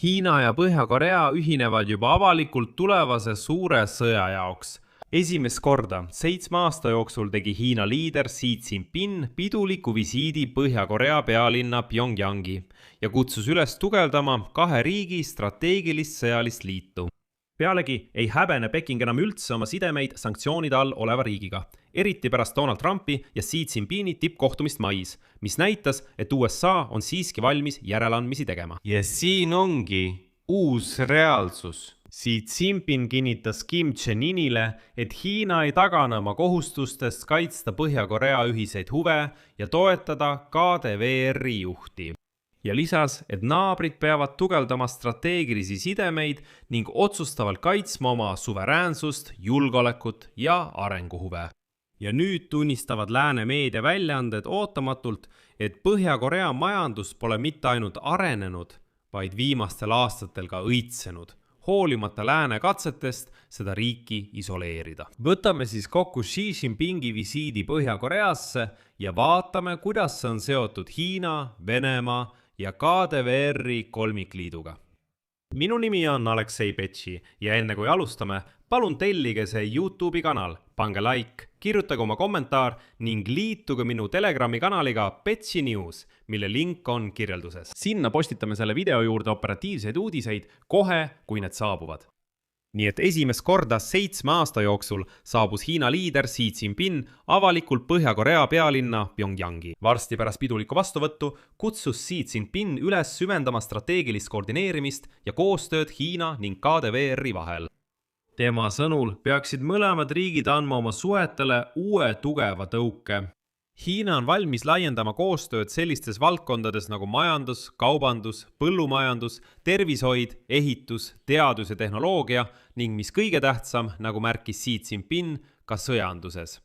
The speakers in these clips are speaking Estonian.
Hiina ja Põhja-Korea ühinevad juba avalikult tulevase suure sõja jaoks. Esimest korda 7 aasta jooksul tegi Hiina liider Xi Jinping piduliku visiidi Põhja-Korea pealinna Pyongyangi ja kutsus üles tugevdama kahe riigi strateegilist sõjalist liitu. Pealegi ei häbene Peking enam üldse oma sidemeid sanktsioonide all oleva riigiga, eriti pärast Donald Trumpi ja Xi Jinpingi tippkohtumist mais, mis näitas, et USA on siiski valmis järeleandmisi tegema. Ja siin ongi uus reaalsus. Xi Jinping kinnitas Kim Jong-unile, et Hiina ei tagane oma kohustustest kaitsta Põhja-Korea ühiseid huve ja toetada KDVR-i juhti. Ja lisas, et naabrid peavad tugevdama strateegilisi sidemeid ning otsustavalt kaitsma oma suveräänsust, julgeolekut ja arenguhuve. Ja nüüd tunnistavad lääne meediaväljaanded ootamatult, et Põhja-Korea majandus pole mitte ainult arenenud, vaid viimastel aastatel ka õitsenud, hoolimata lääne katsetest seda riiki isoleerida. Võtame siis kokku Xi Jinpingi visiidi Põhja-Koreasse ja vaatame, kuidas see on seotud Hiina, Venemaa ja KDVR-i kolmikliiduga. Minu nimi on Aleksei Petši ja enne kui alustame, palun tellige see YouTube'i kanal, pange like, kirjutage oma kommentaar ning liituge minu Telegrami kanaliga Petši News, mille link on kirjelduses. Sinna postitame selle video juurde operatiivseid uudiseid kohe, kui need saabuvad. Nii et esimest korda 7 aasta jooksul saabus Hiina liider Xi Jinping avalikult Põhja-Korea pealinna Pyongyangi. Varsti pärast pidulikku vastuvõttu kutsus Xi Jinping üles süvendama strateegilist koordineerimist ja koostööd Hiina ning KDVR-i vahel. Tema sõnul peaksid mõlemad riigid andma oma suhetele uue tugeva tõuke. Hiina on valmis laiendama koostööd sellistes valdkondades nagu majandus, kaubandus, põllumajandus, tervishoid, ehitus, teadus ja tehnoloogia ning mis kõige tähtsam, nagu märkis Xi Jinping, ka sõjanduses.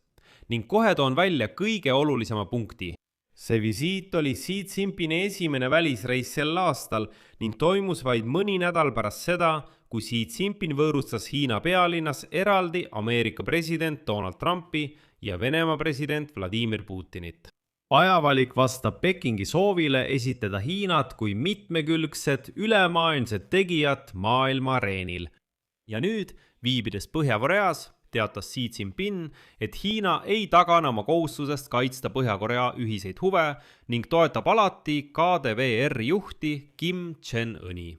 Ning kohe toon välja kõige olulisema punkti. See visiit oli Xi Jinpingi esimene välisreis sel aastal ning toimus vaid mõni nädal pärast seda, kui Xi Jinping võõrustas Hiina pealinnas eraldi Ameerika president Donald Trumpi ja Venemaa president Vladimir Putinit. Ajavalik vastab Pekingi soovile esitada Hiinat kui mitmekülgset ülemaailmset tegijat maailma areenil. Ja nüüd, viibides Põhja-Koreas, teatas Xi Jinping, et Hiina ei tagane oma kohustusest kaitsta Põhja-Korea ühiseid huve ning toetab alati KDVR juhti Kim Jong-uni.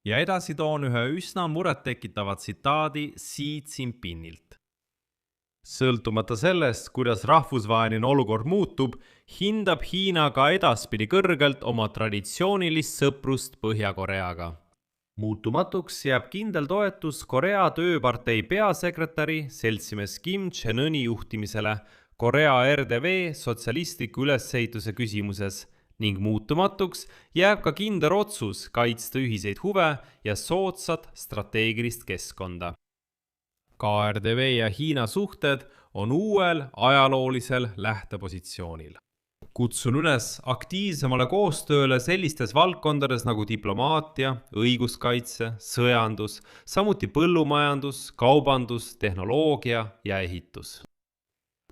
Ja edasi toon ühe üsna murettekitava tsitaadi Xi Jinpingilt. Sõltumata sellest, kuidas rahvusvaheline olukord muutub, hindab Hiina ka edaspidi kõrgelt oma traditsioonilist sõprust Põhja-Koreaga. Muutumatuks jääb kindel toetus Korea tööpartei peasekretäri seltsimees Kim Jong-uni juhtimisele Korea RDV sotsialistliku ülesehituse küsimuses ning muutumatuks jääb ka kindel otsus kaitsta ühiseid huve ja soodsat strateegilist keskkonda. KRDV ja Hiina suhted on uuel ajaloolisel lähtepositsioonil. Kutsun üles aktiivsemale koostööle sellistes valdkondades nagu diplomaatia, õiguskaitse, sõjandus, samuti põllumajandus, kaubandus, tehnoloogia ja ehitus.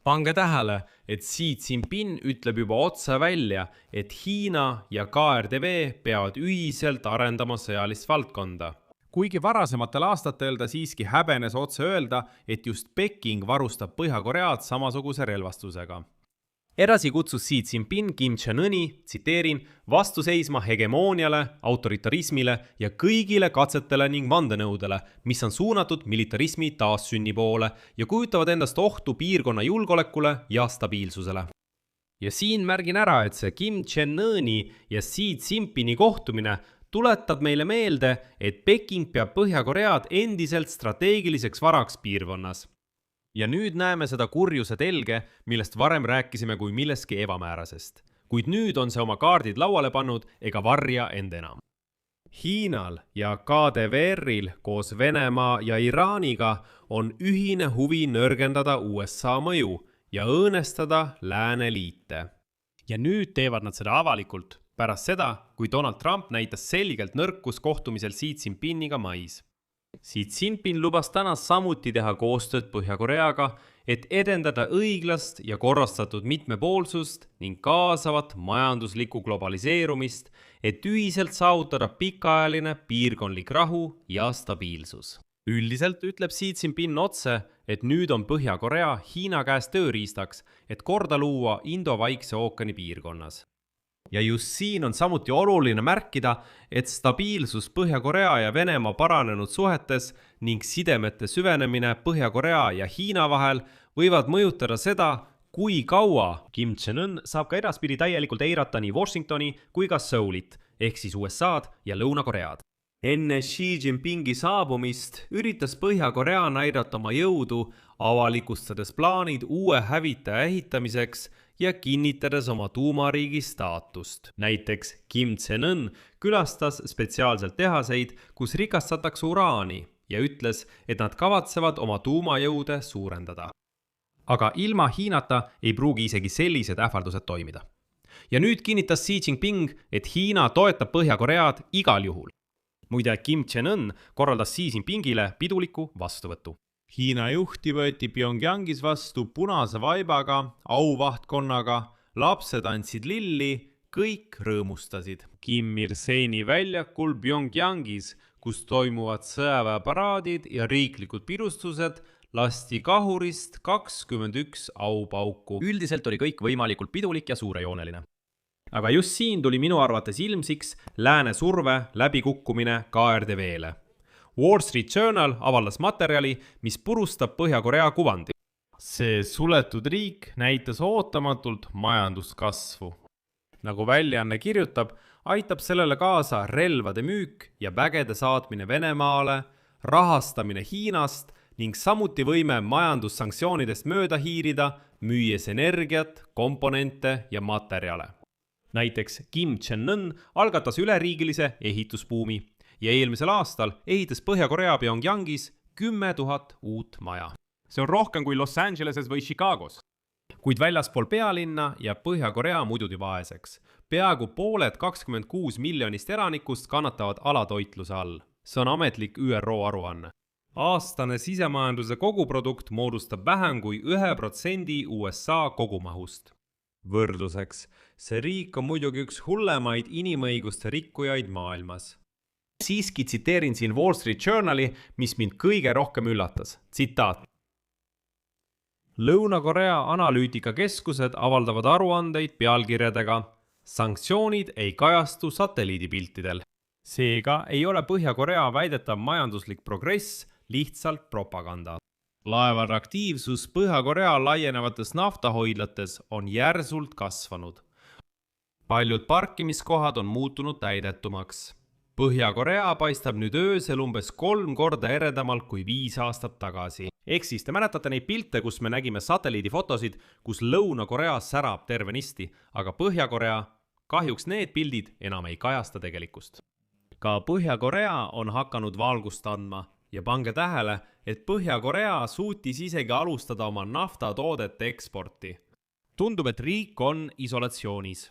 Pange tähele, et Xi Jinping ütleb juba otse välja, et Hiina ja KRDV peavad ühiselt arendama sõjalist valdkonda. Kuigi varasematel aastatel ta siiski häbenes otse öelda, et just Peking varustab Põhja-Koread samasuguse relvastusega. Edasi kutsus Xi Jinping Kim Jong-uni, tsiteerin, vastu seisma hegemooniale, autoritarismile ja kõigile katsetele ning vandenõudele, mis on suunatud militarismi taassünni poole ja kujutavad endast ohtu piirkonna julgeolekule ja stabiilsusele. Ja siin märgin ära, et see Kim Jong-uni ja Xi Jinpingi kohtumine tuletab meile meelde, et Peking peab Põhja-Koread endiselt strateegiliseks varaks piirkonnas. Ja nüüd näeme seda kurjuse telge, millest varem rääkisime kui milleski ebamäärasest. Kuid nüüd on see oma kaardid lauale pannud ega varja end enam. Hiinal ja KDVR-il koos Venemaa ja Iraaniga on ühine huvi nõrgendada USA mõju ja õõnestada lääne liite. Ja nüüd teevad nad seda avalikult. Pärast seda, kui Donald Trump näitas selgelt nõrkus kohtumisel Xi Jinpingiga mais. Xi Jinping lubas täna samuti teha koostööd Põhja-Koreaga, et edendada õiglast ja korrastatud mitmepoolsust ning kaasavat majanduslikku globaliseerumist, et ühiselt saavutada pikaajaline piirkondlik rahu ja stabiilsus. Üldiselt ütleb Xi Jinping otse, et nüüd on Põhja-Korea Hiina käes tööriistaks, et korda luua Indo-Vaikse ookeani piirkonnas. Ja just siin on samuti oluline märkida, et stabiilsus Põhja-Korea ja Venemaa paranenud suhetes ning sidemete süvenemine Põhja-Korea ja Hiina vahel võivad mõjutada seda, kui kaua Kim Jong-un saab ka edaspidi täielikult eirata nii Washingtoni kui ka Soulit, ehk siis USA'd ja Lõuna-Koread. Enne Xi Jinpingi saabumist üritas Põhja-Korea näidata oma jõudu, avalikustades plaanid uue hävitaja ehitamiseks ja kinnitades oma tuumariigi staatust. Näiteks Kim Jong-un külastas spetsiaalselt tehaseid, kus rikastatakse uraani ja ütles, et nad kavatsevad oma tuumajõude suurendada. Aga ilma Hiinata ei pruugi isegi sellised ähvardused toimida. Ja nüüd kinnitas Xi Jinping, et Hiina toetab Põhja-Koread igal juhul. Muide, Kim Jong-un korraldas Xi Jinpingile piduliku vastuvõttu. Hiina juhti võeti Pyongyangis vastu punase vaibaga, auvahtkonnaga, lapsed andsid lilli, kõik rõõmustasid. Kim Il-seni väljakul Pyongyangis, kus toimuvad sõjaväeparaadid ja riiklikud pidustused, lasti kahurist 21 aupauku. Üldiselt oli kõik võimalikult pidulik ja suurejooneline. Aga just siin tuli minu arvates ilmsiks lääne surve läbikukkumine KRDV-le. Wall Street Journal avaldas materjali, mis purustab Põhja-Korea kuvandi. See suletud riik näitas ootamatult majanduskasvu. Nagu väljaanne kirjutab, aitab sellele kaasa relvade müük ja vägede saatmine Venemaale, rahastamine Hiinast ning samuti võime majandussanktsioonidest mööda hiirida, müües energiat, komponente ja materjale. Näiteks Kim Jong-un algatas üleriigilise ehitusbuumi ja eelmisel aastal ehitas Põhja-Korea Pyongyangis 10 000 uut maja. See on rohkem kui Los Angeleses või Chicagos. Kuid väljaspool pealinna jääb Põhja-Korea muidugi vaeseks. Peaaegu pooled 26 miljonist elanikust kannatavad alatoitluse all. See on ametlik ÜRO aruanne. Aastane sisemajanduse koguprodukt moodustab vähem kui 1% USA kogumahust. Võrdluseks, see riik on muidugi üks hullemaid inimõiguste rikkujaid maailmas. Siiski tsiteerin siin Wall Street Journali, mis mind kõige rohkem üllatas. Tsitaat. Lõuna-Korea analüütikakeskused avaldavad aruandeid pealkirjadega sanktsioonid ei kajastu satelliidipiltidel. Seega ei ole Põhja-Korea väidetav majanduslik progress lihtsalt propaganda. Laevade aktiivsus Põhja-Korea laienevates naftahoidlates on järsult kasvanud. Paljud parkimiskohad on muutunud täidetumaks. Põhja-Korea paistab nüüd öösel umbes 3 korda eredamalt kui 5 aastat tagasi. Ehk siis te mäletate neid pilte, kus me nägime satelliidifotosid, kus Lõuna-Korea särab tervenisti, aga Põhja-Korea, kahjuks need pildid enam ei kajasta tegelikkust. Ka Põhja-Korea on hakanud valgust andma ja pange tähele, et Põhja-Korea suutis isegi alustada oma naftatoodete eksporti. Tundub, et riik on isolatsioonis.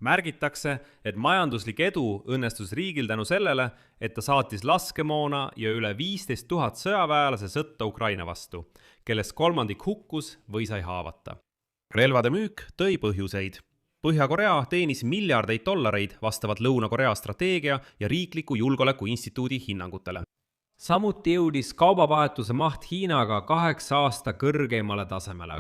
Märgitakse, et majanduslik edu õnnestus riigil tänu sellele, et ta saatis laskemoona ja üle 15 000 sõjaväelase sõtta Ukraina vastu, kellest 1/3 hukkus või sai haavata. Relvade müük tõi põhjuseid. Põhja-Korea teenis miljardeid dollareid vastavalt Lõuna-Korea strateegia ja riikliku julgeolekuinstituudi hinnangutele. Samuti jõudis kaubavahetuse maht Hiinaga 8 aasta kõrgeimale tasemele.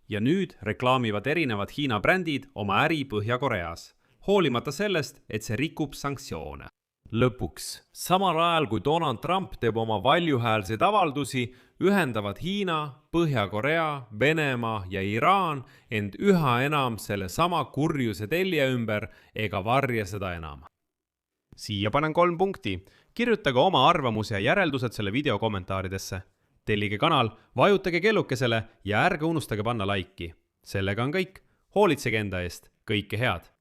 Ja nüüd reklaamivad erinevad Hiina brändid oma äri Põhja-Koreas, hoolimata sellest, et see rikub sanktsioone. Lõpuks, samal ajal kui Donald Trump teeb oma valjuhäälseid avaldusi, ühendavad Hiina, Põhja-Korea, Venemaa ja Iraan end üha enam selle sama kurjuse telje ümber ega varja seda enam. Siia panen 3 punkti. Kirjutage oma arvamus ja järeldused selle video kommentaaridesse. Tellige kanal, vajutage kellukesele ja ärge unustage panna laiki. Sellega on kõik. Hoolitsege enda eest. Kõike head!